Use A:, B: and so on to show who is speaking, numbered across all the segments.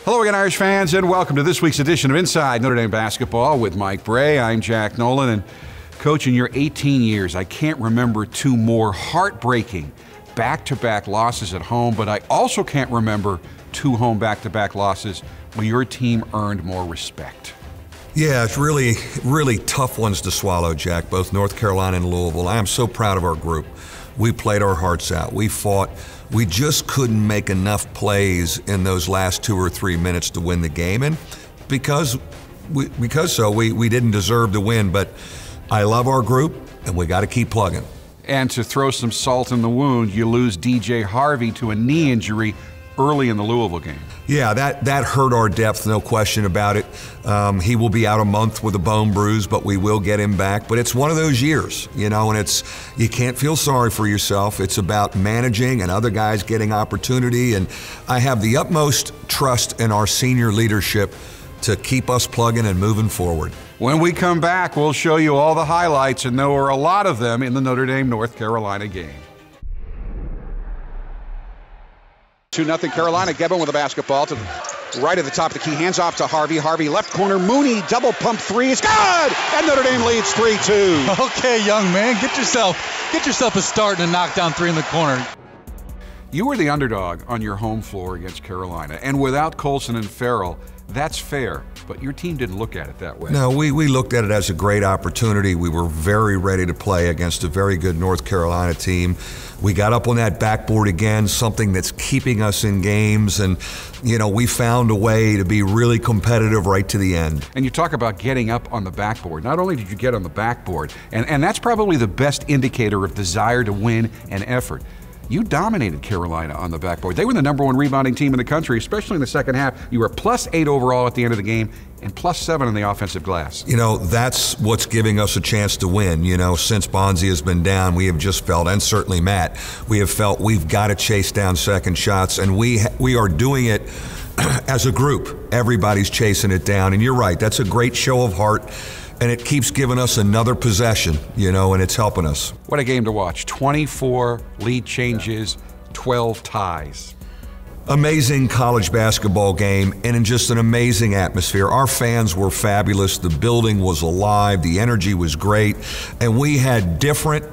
A: Hello again, Irish fans, and welcome to this week's edition of Inside Notre Dame Basketball with Mike Brey. I'm Jack Nolan, and Coach, in your 18 years, I can't remember two more heartbreaking back-to-back losses at home, but I also can't remember two home back-to-back losses where your team earned more respect.
B: Yeah, it's really tough ones to swallow, Jack, both North Carolina and Louisville. I am so proud of our group. We played our hearts out. We fought. We just couldn't make enough plays in those last 2 or 3 minutes to win the game, and because we didn't deserve to win, but I love our group, and we got to keep plugging.
A: And to throw some salt in the wound, you lose DJ Harvey to a knee injury early in the Louisville game. Yeah,
B: that hurt our depth, no question about it. He will be out a month with a bone bruise, but we will get him back. But it's one of those years, you know, and you can't feel sorry for yourself. It's about managing and other guys getting opportunity. And I have the utmost trust in our senior leadership to keep us plugging and moving forward.
A: When we come back, we'll show you all the highlights, and there were a lot of them in the Notre Dame North Carolina game.
C: 2-0 Carolina. Gebben with the basketball to the right at the top of the key. Hands off to Harvey. Harvey left corner. Mooney double pump three. It's good! And Notre Dame leads 3-2.
D: Okay, young man, get yourself a start and a knockdown three in the corner.
A: You were the underdog on your home floor against Carolina, and without Colson and Farrell, that's fair, but your team didn't look at it that way.
B: No, we looked at it as a great opportunity. We were very ready to play against a very good North Carolina team. We got up on that backboard again, something that's keeping us in games, and you know, we found a way to be really competitive right to the end.
A: And you talk about getting up on the backboard. Not only did you get on the backboard, and that's probably the best indicator of desire to win and effort. You dominated Carolina on the backboard. They were the #1 rebounding team in the country, especially in the second half. You were +8 overall at the end of the game and +7 on the offensive glass.
B: You know, that's what's giving us a chance to win. You know, since Bonzi has been down, we have just felt, and certainly Matt, we have felt we've got to chase down second shots, and we are doing it as a group. Everybody's chasing it down, and you're right, that's a great show of heart. And it keeps giving us another possession, you know, and it's helping us.
A: What a game to watch. 24 lead changes, 12 ties.
B: Amazing college basketball game, and in just an amazing atmosphere. Our fans were fabulous. The building was alive. The energy was great. And we had different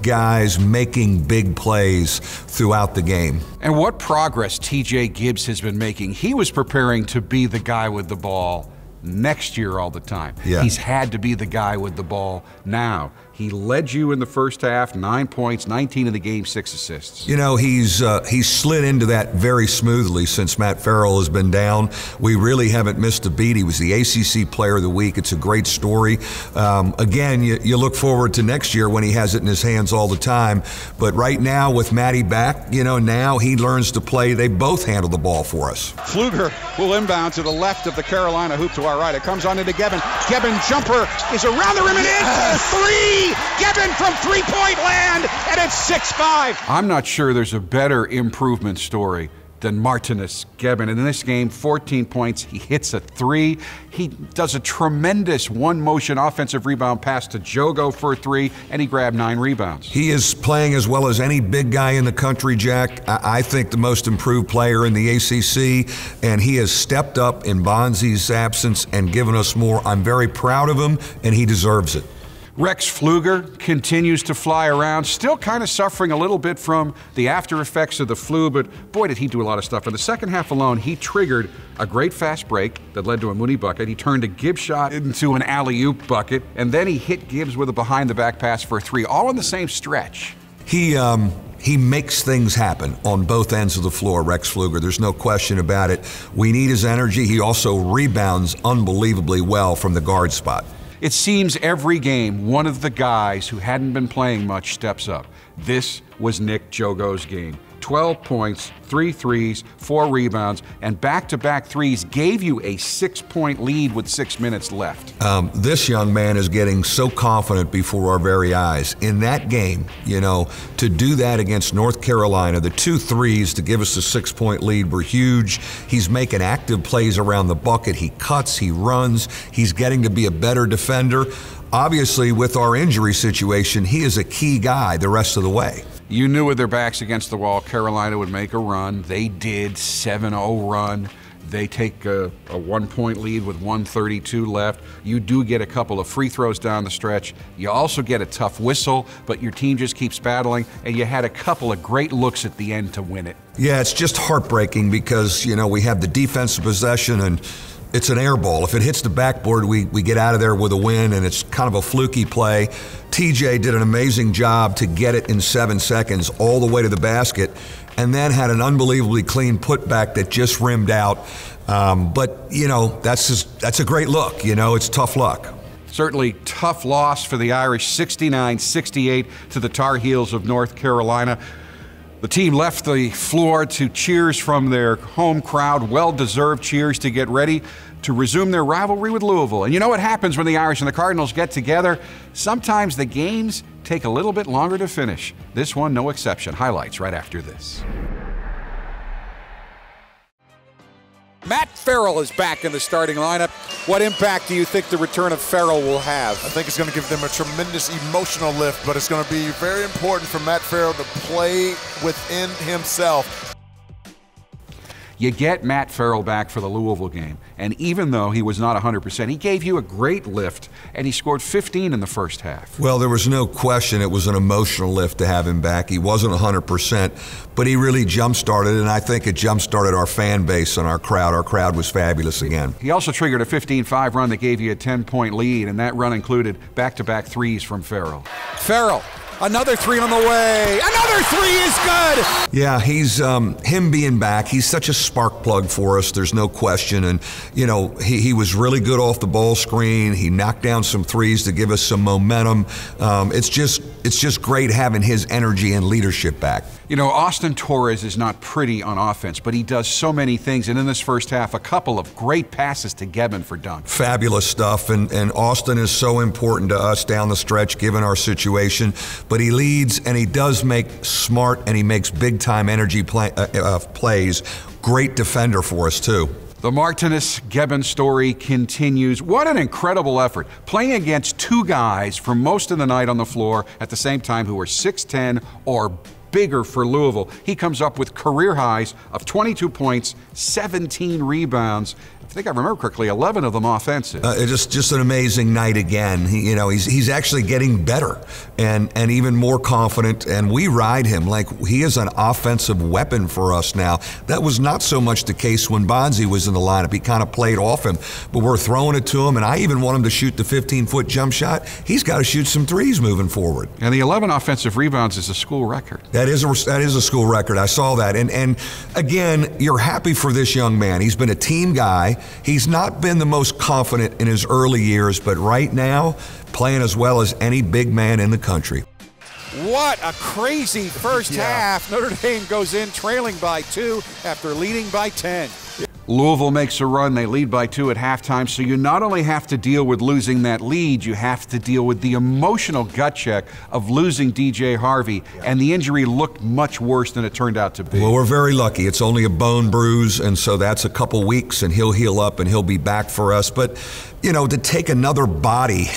B: guys making big plays throughout the game.
A: And what progress TJ Gibbs has been making. He was preparing to be the guy with the ball next year all the time.
B: Yeah.
A: He's had to be the guy with the ball now. He led you in the first half, 9 points, 19 in the game, 6 assists.
B: You know, he's slid into that very smoothly since Matt Farrell has been down. We really haven't missed a beat. He was the ACC Player of the Week. It's a great story. Again, you look forward to next year when he has it in his hands all the time. But right now, with Matty back, you know, now he learns to play. They both handle the ball for us.
C: Pfluger will inbound to the left of the Carolina hoop to our right. It comes on into Gebben. Gebben jumper is around the rim and in. Three! Gebben from three-point land, and it's 6-5.
A: I'm not sure there's a better improvement story than Martinez Gebben. In this game, 14 points. He hits a three. He does a tremendous one-motion offensive rebound pass to Jogo for a three, and he grabbed 9 rebounds.
B: He is playing as well as any big guy in the country, Jack. I think the most improved player in the ACC, and he has stepped up in Bonzi's absence and given us more. I'm very proud of him, and he deserves it.
A: Rex Pfluger continues to fly around, still kind of suffering a little bit from the after effects of the flu, but boy, did he do a lot of stuff. In the second half alone, he triggered a great fast break that led to a Mooney bucket. He turned a Gibbs shot into an alley-oop bucket, and then he hit Gibbs with a behind-the-back pass for a three, all in the same stretch.
B: He makes things happen on both ends of the floor, Rex Pfluger. There's no question about it. We need his energy. He also rebounds unbelievably well from the guard spot.
A: It seems every game, one of the guys who hadn't been playing much steps up. This was Nick Jogo's game. 12 points, 3 threes, 4 rebounds, and back-to-back threes gave you a 6-point lead with 6 minutes left.
B: This young man is getting so confident before our very eyes. In that game, you know, to do that against North Carolina, the 2 threes to give us a 6-point lead were huge. He's making active plays around the bucket. He cuts, he runs, he's getting to be a better defender. Obviously, with our injury situation, he is a key guy the rest of the way.
A: You knew with their backs against the wall, Carolina would make a run. They did, 7-0 run. They take a 1-point lead with 1:32 left. You do get a couple of free throws down the stretch. You also get a tough whistle, but your team just keeps battling, and you had a couple of great looks at the end to win it.
B: Yeah, it's just heartbreaking because, we have the defensive possession and it's an air ball. If it hits the backboard, we get out of there with a win, and it's kind of a fluky play. TJ did an amazing job to get it in 7 seconds all the way to the basket, and then had an unbelievably clean putback that just rimmed out. But that's a great look. It's tough luck.
A: Certainly tough loss for the Irish, 69-68 to the Tar Heels of North Carolina. The team left the floor to cheers from their home crowd, well-deserved cheers to get ready to resume their rivalry with Louisville. And you know what happens when the Irish and the Cardinals get together? Sometimes the games take a little bit longer to finish. This one, no exception. Highlights right after this. Matt Farrell is back in the starting lineup. What impact do you think the return of Farrell will have?
E: I think it's going to give them a tremendous emotional lift, but it's going to be very important for Matt Farrell to play within himself.
A: You get Matt Farrell back for the Louisville game, and even though he was not 100%, he gave you a great lift, and he scored 15 in the first half.
B: Well, there was no question it was an emotional lift to have him back. He wasn't 100%, but he really jump-started, and I think it jump-started our fan base and our crowd. Our crowd was fabulous again.
A: He also triggered a 15-5 run that gave you a 10-point lead, and that run included back-to-back threes from Farrell. Farrell. Another three on the way. Another three is good.
B: Yeah, he's him being back. He's such a spark plug for us. There's no question. And he was really good off the ball screen. He knocked down some threes to give us some momentum. It's just great having his energy and leadership back.
A: Austin Torres is not pretty on offense, but he does so many things. And in this first half, a couple of great passes to Gebben for dunk.
B: Fabulous stuff. And Austin is so important to us down the stretch, given our situation. But he leads, and he does make smart, and he makes big-time energy plays. Great defender for us, too.
A: The Martinez-Gebben story continues. What an incredible effort. Playing against two guys for most of the night on the floor at the same time who are 6'10" or bigger for Louisville. He comes up with career highs of 22 points, 17 rebounds. I think I remember correctly, 11 of them offensive.
B: Just an amazing night again. He's actually getting better and even more confident, and we ride him like he is an offensive weapon for us now. That was not so much the case when Bonzi was in the lineup. He kind of played off him, but we're throwing it to him, and I even want him to shoot the 15-foot jump shot. He's got to shoot some threes moving forward.
A: And the 11 offensive rebounds is a school record.
B: That is a school record. I saw that. And again, you're happy for this young man. He's been a team guy. He's not been the most confident in his early years, but right now, playing as well as any big man in the country.
C: What a crazy first half. Notre Dame goes in trailing by 2 after leading by 10.
A: Louisville makes a run. They lead by 2 at halftime. So you not only have to deal with losing that lead, you have to deal with the emotional gut check of losing DJ Harvey. And the injury looked much worse than it turned out to be.
B: Well, we're very lucky. It's only a bone bruise, and so that's a couple weeks, and he'll heal up, and he'll be back for us. But to take another body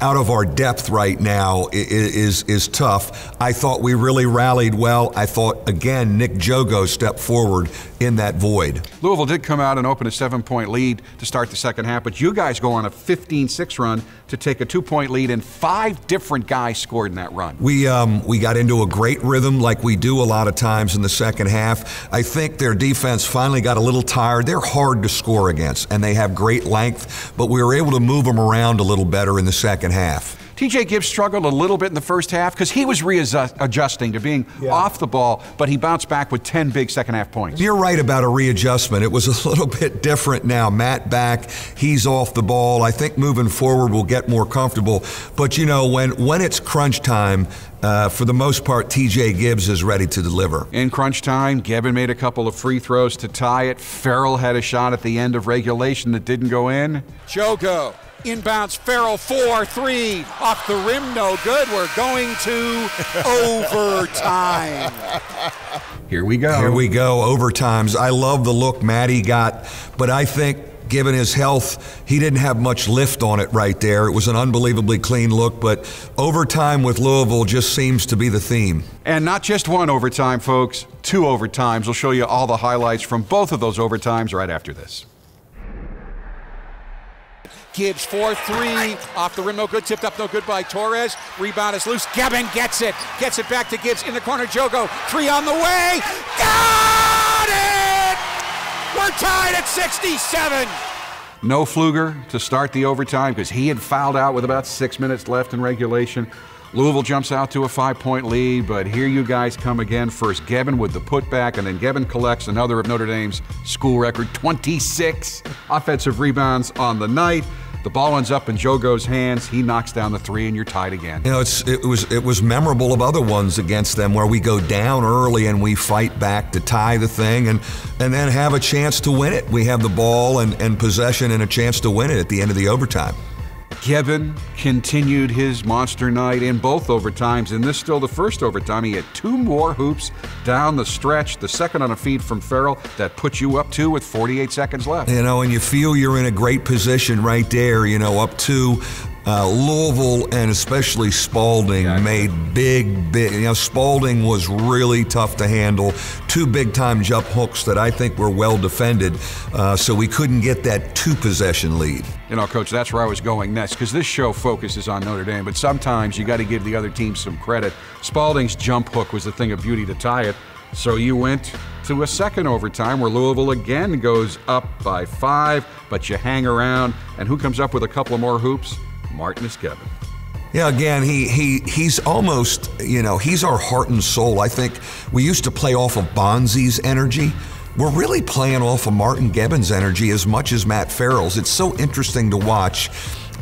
B: out of our depth right now is tough. I thought we really rallied well. I thought, again, Nick Jogo stepped forward in that void.
A: Louisville did come out and open a 7-point lead to start the second half, but you guys go on a 15-6 run to take a 2-point lead, and 5 different guys scored in that run.
B: We got into a great rhythm like we do a lot of times in the second half. I think their defense finally got a little tired. They're hard to score against, and they have great length, but we were able to move them around a little better in the second half.
A: TJ Gibbs struggled a little bit in the first half because he was readjusting to being off the ball, but he bounced back with 10 big second half points.
B: You're right about a readjustment. It was a little bit different now. Matt back, he's off the ball. I think moving forward we'll get more comfortable. But when it's crunch time, for the most part, TJ Gibbs is ready to deliver.
A: In crunch time, Gebben made a couple of free throws to tie it. Farrell had a shot at the end of regulation that didn't go in. Jogo. Inbounds, Farrell, 4-3, off the rim, no good. We're going to overtime. Here we go.
B: Overtimes. I love the look Matty got, but I think given his health, he didn't have much lift on it right there. It was an unbelievably clean look, but overtime with Louisville just seems to be the theme.
A: And not just one overtime, folks. 2 overtimes. We'll show you all the highlights from both of those overtimes right after this.
C: Gibbs 4-3, off the rim, no good, tipped up, no good by Torres. Rebound is loose, Gebben gets it back to Gibbs, in the corner, Jogo, 3 on the way, got it! We're tied at 67!
A: No Pfluger to start the overtime because he had fouled out with about 6 minutes left in regulation. Louisville jumps out to a 5-point lead, but here you guys come again. First Gebben with the putback, and then Gebben collects another of Notre Dame's school record, 26 offensive rebounds on the night. The ball ends up in Jogo's hands. He knocks down the 3, and you're tied again.
B: You know, it was memorable of other ones against them where we go down early and we fight back to tie the thing and then have a chance to win it. We have the ball and possession and a chance to win it at the end of the overtime.
A: Gebben continued his monster night in both overtimes, and this still the first overtime. He had 2 more hoops down the stretch, the second on a feed from Farrell that puts you up 2 with 48 seconds left.
B: You know, and you feel you're in a great position right there, you know, up 2. Louisville and especially Spalding made big, you know, Spalding was really tough to handle. 2 big-time jump hooks that I think were well defended, so we couldn't get that 2-possession lead.
A: You know, Coach, that's where I was going next, because this show focuses on Notre Dame, but sometimes you got to give the other team some credit. Spalding's jump hook was the thing of beauty to tie it, so you went to a second overtime where Louisville again goes up by 5, but you hang around, and who comes up with a couple of more hoops? Martinus Gebben.
B: Yeah, again, he's almost, you know, he's our heart and soul. I think we used to play off of Bonzi's energy. We're really playing off of Martin Gebben's energy as much as Matt Farrell's. It's so interesting to watch.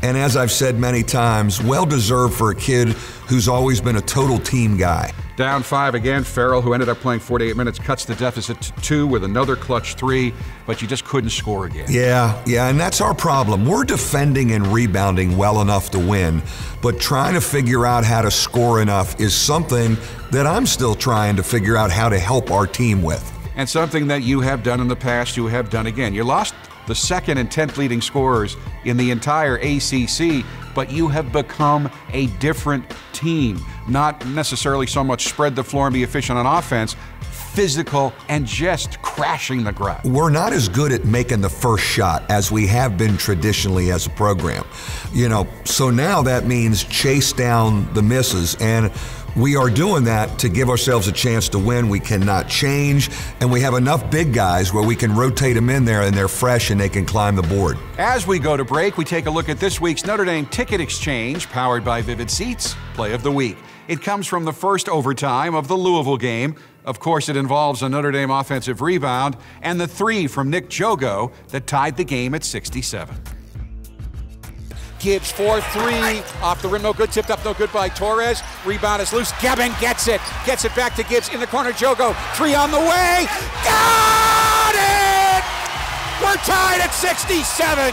B: And as I've said many times, well-deserved for a kid who's always been a total team guy.
A: Down 5 again, Farrell, who ended up playing 48 minutes, cuts the deficit to 2 with another clutch 3, but you just couldn't score again.
B: Yeah, and that's our problem. We're defending and rebounding well enough to win, but trying to figure out how to score enough is something that I'm still trying to figure out how to help our team with.
A: And something that you have done in the past, you have done again. You lost the second and 10th leading scorers in the entire ACC, but you have become a different team. Not necessarily so much spread the floor and be efficient on offense, physical and just crashing the ground.
B: We're not as good at making the first shot as we have been traditionally as a program. You know, so now that means chase down the misses, and we are doing that to give ourselves a chance to win. We cannot change, and we have enough big guys where we can rotate them in there and they're fresh and they can climb the board.
A: As we go to break, we take a look at this week's Notre Dame Ticket Exchange, powered by Vivid Seats, Play of the Week. It comes from the first overtime of the Louisville game. Of course, it involves a Notre Dame offensive rebound and the 3 from Nick Jogo that tied the game at 67.
C: Gibbs 4-3, off the rim, no good, tipped up, no good by Torres. Rebound is loose, Gebben gets it back to Gibbs, in the corner, Jogo, 3 on the way, got it! We're tied at 67!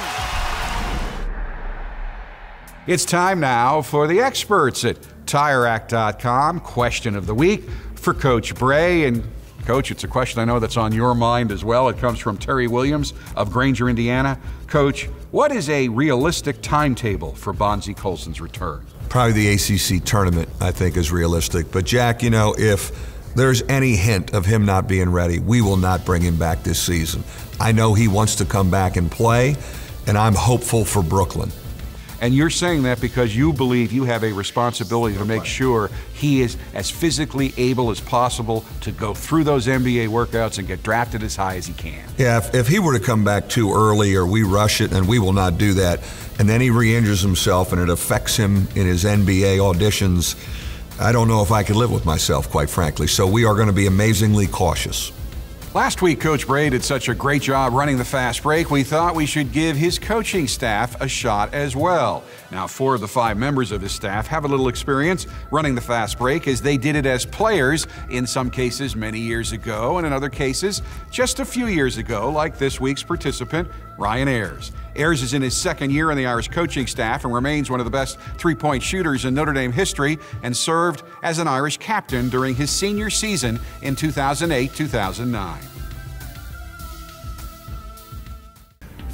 A: It's time now for the experts at TireRack.com question of the week for Coach Brey. And Coach, it's a question I know that's on your mind as well. It comes from Terry Williams of Granger, Indiana. Coach, what is a realistic timetable for Bonzi Colson's return?
B: Probably the ACC tournament, I think, is realistic. But Jack, you know, if there's any hint of him not being ready, we will not bring him back this season. I know he wants to come back and play, and I'm hopeful for Brooklyn.
A: And you're saying that because you believe you have a responsibility to make sure he is as physically able as possible to go through those NBA workouts and get drafted as high as he can.
B: Yeah, if he were to come back too early or we rush it, and we will not do that, and then he re-injures himself and it affects him in his NBA auditions, I don't know if I could live with myself, quite frankly. So we are going to be amazingly cautious.
A: Last week, Coach Brey did such a great job running the fast break, we thought we should give his coaching staff a shot as well. Now, 4 of the 5 members of his staff have a little experience running the fast break, as they did it as players, in some cases many years ago, and in other cases just a few years ago, like this week's participant, Ryan Ayers. Ayers is in his 2nd year on the Irish coaching staff and remains one of the best 3-point shooters in Notre Dame history, and served as an Irish captain during his senior season in 2008-2009.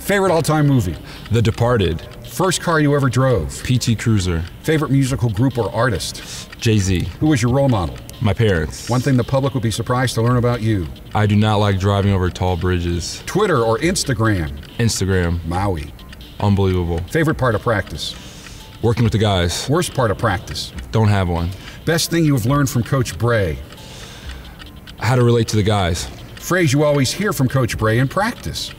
A: Favorite all-time movie?
F: The Departed.
A: First car you ever drove?
F: PT Cruiser.
A: Favorite musical group or artist?
F: Jay-Z.
A: Who was your role model?
F: My parents.
A: One thing the public would be surprised to learn about you?
F: I do not like driving over tall bridges.
A: Twitter or Instagram?
F: Instagram.
A: Maui.
F: Unbelievable.
A: Favorite part of practice?
F: Working with the guys.
A: Worst part of practice?
F: Don't have one.
A: Best thing you have learned from Coach Brey?
F: How to relate to the guys.
A: Phrase you always hear from Coach Brey in practice?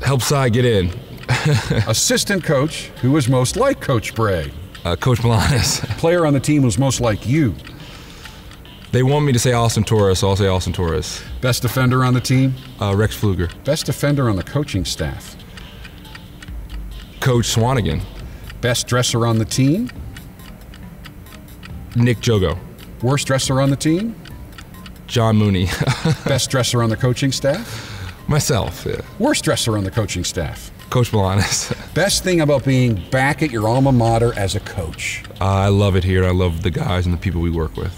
F: Help side get in.
A: Assistant coach who was most like Coach Brey?
F: Coach Milanes.
A: Player on the team who's most like you?
F: They want me to say Austin Torres, so I'll say Austin Torres.
A: Best defender on the team?
F: Rex Pfluger.
A: Best defender on the coaching staff?
F: Coach Swanigan.
A: Best dresser on the team?
F: Nick Jogo.
A: Worst dresser on the team?
F: John Mooney.
A: Best dresser on the coaching staff?
F: Myself, yeah.
A: Worst dresser on the coaching staff?
F: Coach Milanes.
A: Best thing about being back at your alma mater as a coach?
F: I love it here. I love the guys and the people we work with.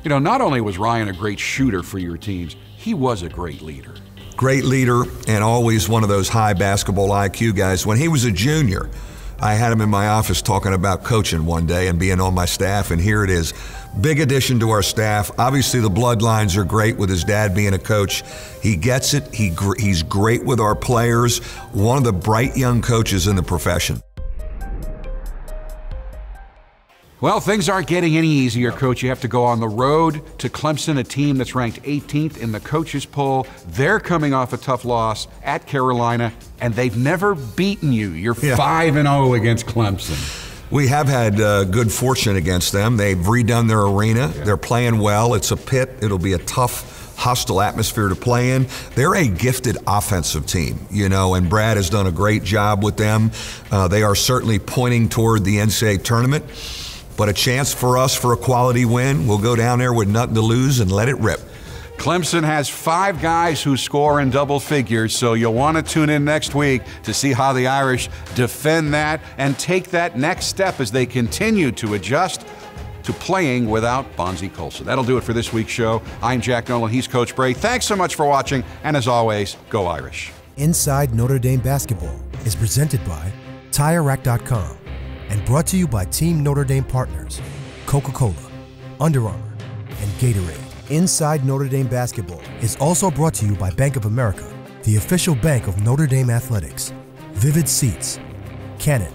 A: You know, not only was Ryan a great shooter for your teams, he was a great leader.
B: Great leader and always one of those high basketball IQ guys. When he was a junior, I had him in my office talking about coaching one day and being on my staff, and here it is. Big addition to our staff. Obviously, the bloodlines are great with his dad being a coach. He gets it. He's great with our players. One of the bright young coaches in the profession.
A: Well, things aren't getting any easier, Coach. You have to go on the road to Clemson, a team that's ranked 18th in the coaches poll. They're coming off a tough loss at Carolina, and they've never beaten you. You're 5-0 against Clemson.
B: We have had good fortune against them. They've redone their arena. They're playing well. It's a pit. It'll be a tough, hostile atmosphere to play in. They're a gifted offensive team, you know, and Brad has done a great job with them. They are certainly pointing toward the NCAA tournament. But a chance for us for a quality win. We'll go down there with nothing to lose and let it rip.
A: Clemson has 5 guys who score in double figures, so you'll want to tune in next week to see how the Irish defend that and take that next step as they continue to adjust to playing without Bonzie Colson. That'll do it for this week's show. I'm Jack Nolan. He's Coach Brey. Thanks so much for watching, and as always, go Irish.
G: Inside Notre Dame Basketball is presented by TireRack.com and brought to you by Team Notre Dame partners, Coca-Cola, Under Armour, and Gatorade. Inside Notre Dame Basketball is also brought to you by Bank of America, the official bank of Notre Dame Athletics, Vivid Seats, Canon,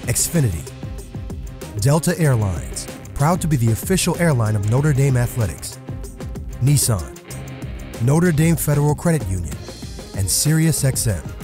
G: Xfinity, Delta Airlines, proud to be the official airline of Notre Dame Athletics, Nissan, Notre Dame Federal Credit Union, and SiriusXM.